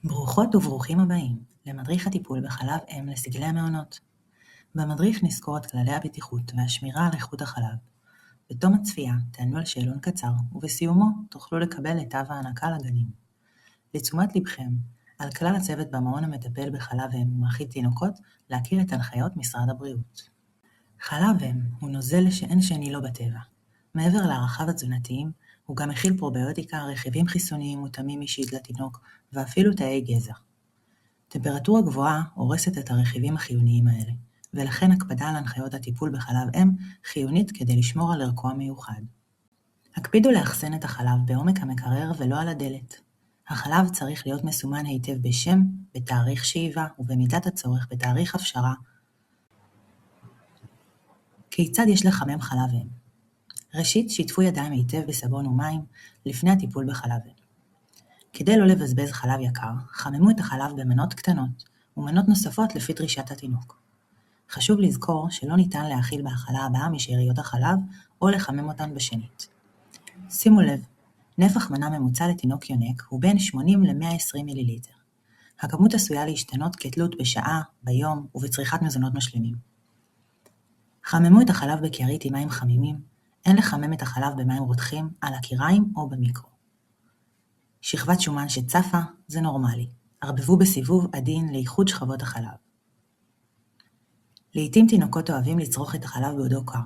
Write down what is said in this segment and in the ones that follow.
ברוכות וברוכים הבאים למדריך הטיפול בחלב אם לסגלי המעונות. במדריך נזכור את כללי הבטיחות והשמירה על איכות החלב. בתום הצפייה תענו על שאלון קצר, ובסיומו תוכלו לקבל את תו ההענקה לגנים. לתשומת לבכם, על כלל הצוות במעון המטפל בחלב אם ומאכיל תינוקות להכיר את הנחיות משרד הבריאות. חלב אם הוא נוזל שאין שני לו בטבע. מעבר לערכיו התזונתיים, הוא גם מכיל פרוביוטיקה, רכיבים חיסוניים מותאמים אישית לתינוק ואפילו תאי גזע. טמפרטורה גבוהה הורסת את הרכיבים החיוניים האלה, ולכן הקפדה על הנחיות הטיפול בחלב אם חיונית כדי לשמור על ערכו המיוחד. הקפידו לאחסן את החלב בעומק המקרר ולא על הדלת. החלב צריך להיות מסומן היטב בשם, בתאריך שאיבה ובמידת הצורך בתאריך הפשרה. כיצד יש לחמם חלב אם? ראשית, שיתפו ידיים היטב בסבון ומים לפני הטיפול בחלב אם. כדי לא לבזבז חלב יקר, חממו את החלב במנות קטנות ומנות נוספות לפי דרישת התינוק. חשוב לזכור שלא ניתן להאכיל בהאכלה הבאה משאריות החלב או לחמם אותן בשנית. שימו לב, נפח מנה ממוצע לתינוק יונק הוא בין 80 ל-120 מיליליטר. הכמות עשויה להשתנות כתלות בשעה, ביום ובצריכת מזונות משלימים. חממו את החלב בקערית עם מים חמימים, אין לחמם את החלב במים רותחים, על הקיריים או במיקרו. שכבת שומן שצפה זה נורמלי, ערבבו בסיבוב עדין לאיחוד שכבות החלב. לעתים תינוקות אוהבים לצרוך את החלב בעודו קר.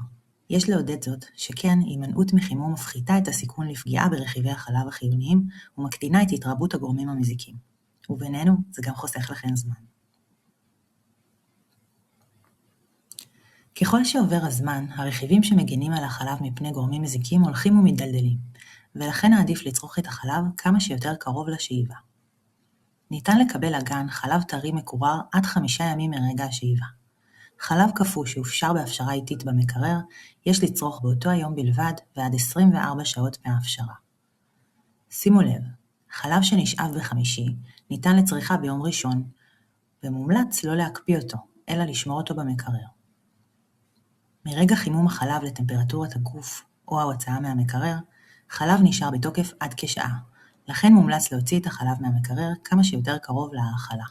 יש לעודד זאת, שכן הימנעות מחימום מפחיתה את הסיכון לפגיעה ברכיבי החלב החיוניים ומקטינה את התרבות הגורמים המזיקים. ובינינו זה גם חוסך לכם זמן. ככל שעובר הזמן, הרכיבים שמגנים על החלב מפני גורמים מזיקים הולכים ומתדלדלים, ולכן העדיף לצרוך את החלב כמה שיותר קרוב לשאיבה. ניתן לקבל לגן חלב טרי מקורר עד 5 ימים מרגע השאיבה. חלב קפוא שהופשר בהפשרה איטית במקרר, יש לצרוך באותו היום בלבד ועד 24 שעות מההפשרה. שימו לב, חלב שנשאב בחמישי ניתן לצריכה ביום ראשון, ומומלץ לא להקפיא אותו, אלא לשמור אותו במקרר. מרגע חימום החלב לטמפרטורת הגוף או ההוצאה מהמקרר, חלב נשאר בתוקף עד כשעה, לכן מומלץ להוציא את החלב מהמקרר כמה שיותר קרוב להאכלה.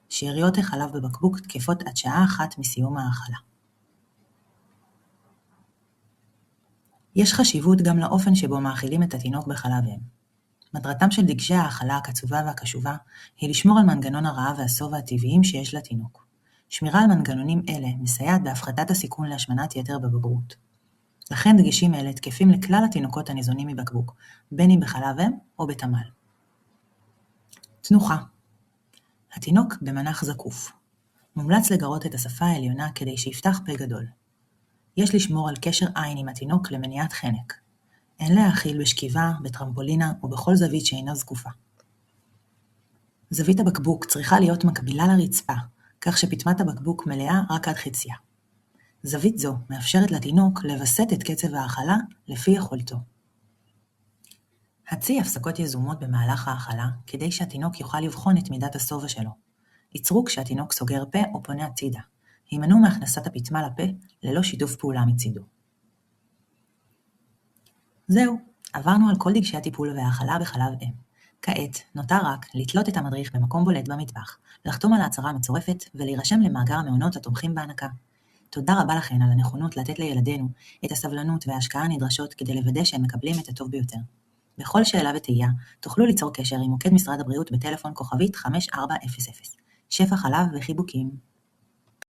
שאריות החלב בבקבוק תקפות עד שעה אחת מסיום ההאכלה. יש חשיבות גם לאופן שבו מאכילים את התינוק בחלב אם. מטרתם של דגשי ההאכלה הקצובה והקשובה היא לשמור על מנגנון הרעב והשובע הטבעיים שיש לתינוק. שמירה על מנגנונים אלה מסייעת בהפחתת הסיכון להשמנת יתר בבגרות. לכן דגשים אלה תקפים לכלל התינוקות הניזונים מבקבוק, בין אם בחלב אם או בתמ"ל. תנוחה. התינוק במנח זקוף. מומלץ לגרות את השפה העליונה כדי שיפתח פה גדול. יש לשמור על קשר עין עם התינוק למניעת חנק. אין להאכיל בשכיבה, בטרמפולינה או בכל זווית שאינה זקופה. זווית הבקבוק צריכה להיות מקבילה לרצפה, כך שפטמת הבקבוק מלאה רק עד חציה. זווית זו מאפשרת לתינוק לבסט את קצב ההאכלה לפי יכולתו. הצי הפסקות יזומות במהלך ההאכלה כדי שהתינוק יוכל לבחון את מידת השובע שלו. ייצרו כשהתינוק סוגר פה או פונה הצידה. הימנעו מהכנסת הפטמה לפה ללא שיתוף פעולה מצידו. זהו, עברנו על כל דגשי הטיפול וההאכלה בחלב אם. כעת נותר רק לתלות את המדריך במקום בולט במטבח, לחתום על ההצהרה המצורפת ולהירשם למאגר המעונות התומכים בהענקה. תודה רבה לכן על הנכונות לתת לילדינו את הסבלנות וההשקעה הנדרשות כדי לוודא שהם מקבלים את הטוב ביותר. בכל שאלה ותהייה תוכלו ליצור קשר עם מוקד משרד הבריאות בטלפון כוכבית 5400. שפע חלב וחיבוקים.